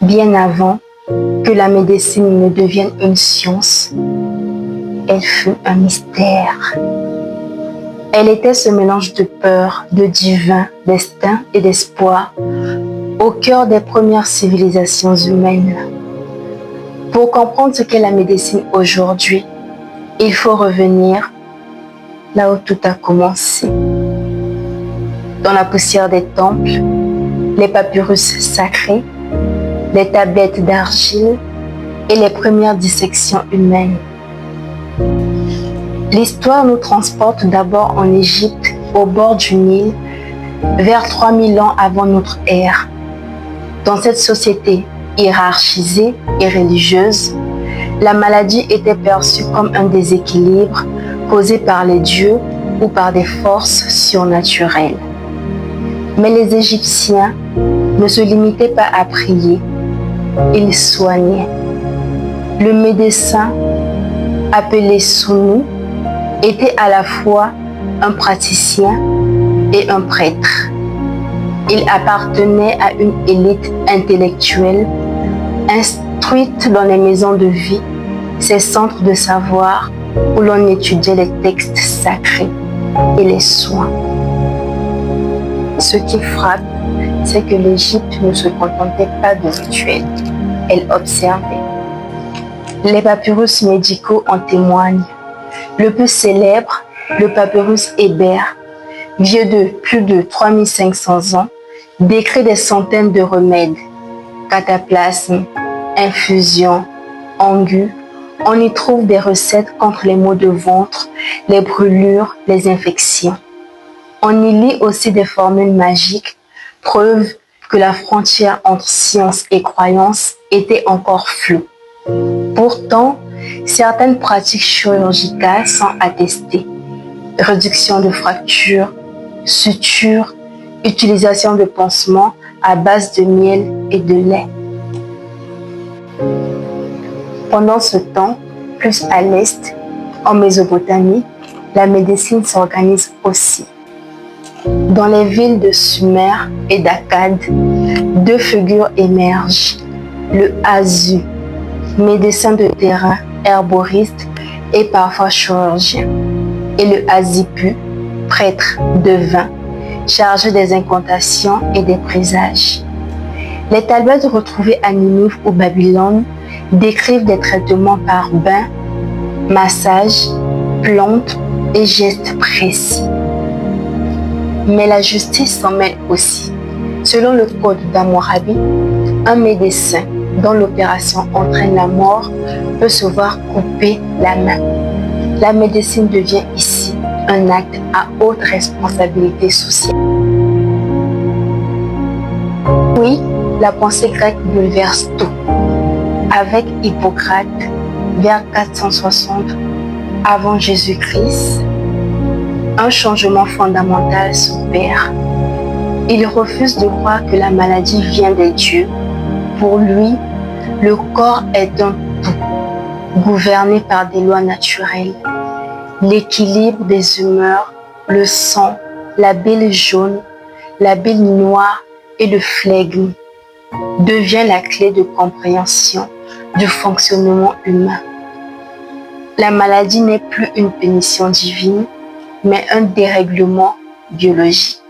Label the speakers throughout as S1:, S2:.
S1: Bien avant que la médecine ne devienne une science, elle fut un mystère. Elle était ce mélange de peur, de divin, d'instinct et d'espoir au cœur des premières civilisations humaines. Pour comprendre ce qu'est la médecine aujourd'hui, il faut revenir là où tout a commencé. Dans la poussière des temples, les papyrus sacrés, les tablettes d'argile et les premières dissections humaines. L'histoire nous transporte d'abord en Égypte, au bord du Nil, vers 3000 ans avant notre ère. Dans cette société hiérarchisée et religieuse, la maladie était perçue comme un déséquilibre causé par les dieux ou par des forces surnaturelles. Mais les Égyptiens ne se limitaient pas à prier, ils soignaient. Le médecin, appelé Souni, était à la fois un praticien et un prêtre. Il appartenait à une élite intellectuelle, instruite dans les maisons de vie, ces centres de savoir où l'on étudiait les textes sacrés et les soins. Ce qui frappe, c'est que l'Égypte ne se contentait pas de rituels, elle observait. Les papyrus médicaux en témoignent. Le plus célèbre, le papyrus Hébert, vieux de plus de 3500 ans, décrit des centaines de remèdes, cataplasme, infusion, angu. On y trouve des recettes contre les maux de ventre, les brûlures, les infections. On y lit aussi des formules magiques, preuve que la frontière entre science et croyance était encore floue. Pourtant, certaines pratiques chirurgicales sont attestées. Réduction de fractures, sutures, utilisation de pansements à base de miel et de lait. Pendant ce temps, plus à l'est, en Mésopotamie, la médecine s'organise aussi. Dans les villes de Sumer et d'Akkad, deux figures émergent. Le Azu, médecin de terrain, herboriste et parfois chirurgien, et le Azipu, prêtre devin, chargé des incantations et des présages. Les tablettes retrouvées à Ninive ou Babylone décrivent des traitements par bain, massage, plantes et gestes précis. Mais la justice s'en mêle aussi. Selon le code d'Hammurabi, un médecin dont l'opération entraîne la mort peut se voir couper la main. La médecine devient ici un acte à haute responsabilité sociale. Oui, la pensée grecque bouleverse tout. Avec Hippocrate, vers 460 avant Jésus-Christ, un changement fondamental s'opère. Il refuse de croire que la maladie vient des dieux. Pour lui, le corps est un tout, gouverné par des lois naturelles. L'équilibre des humeurs, le sang, la bile jaune, la bile noire et le flegme devient la clé de compréhension du fonctionnement humain. La maladie n'est plus une punition divine, mais un dérèglement biologique.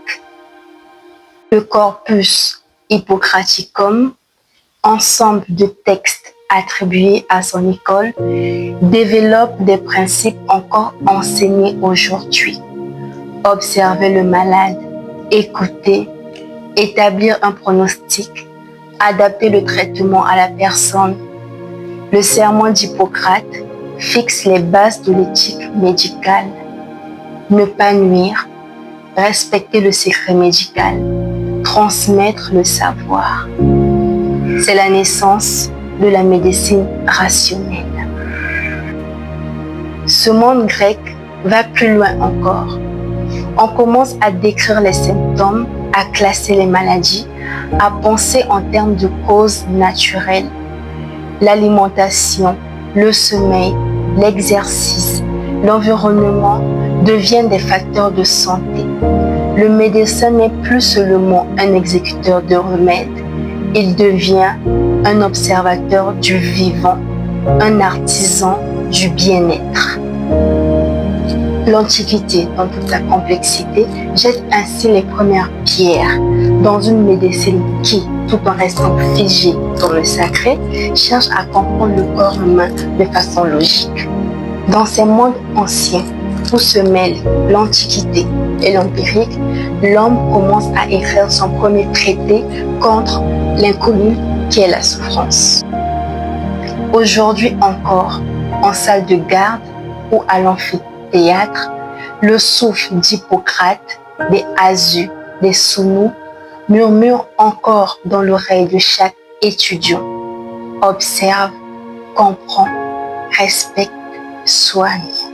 S1: Le Corpus Hippocraticum, ensemble de textes attribués à son école, développe des principes encore enseignés aujourd'hui. Observer le malade, écouter, établir un pronostic, adapter le traitement à la personne. Le serment d'Hippocrate fixe les bases de l'éthique médicale. Ne pas nuire, respecter le secret médical, transmettre le savoir. C'est la naissance de la médecine rationnelle. Ce monde grec va plus loin encore. On commence à décrire les symptômes, à classer les maladies, à penser en termes de causes naturelles. L'alimentation, le sommeil, l'exercice, l'environnement deviennent des facteurs de santé. Le médecin n'est plus seulement un exécuteur de remèdes, il devient un observateur du vivant, un artisan du bien-être. L'Antiquité, dans toute sa complexité, jette ainsi les premières pierres dans une médecine qui, tout en restant figée dans le sacré, cherche à comprendre le corps humain de façon logique. Dans ces mondes anciens, où se mêlent l'Antiquité et l'empirique, l'homme commence à écrire son premier traité contre l'inconnu qui est la souffrance. Aujourd'hui encore, en salle de garde ou à l'amphithéâtre, le souffle d'Hippocrate, des Asus, des Summu murmure encore dans l'oreille de chaque étudiant. Observe, comprend, respecte, soigne.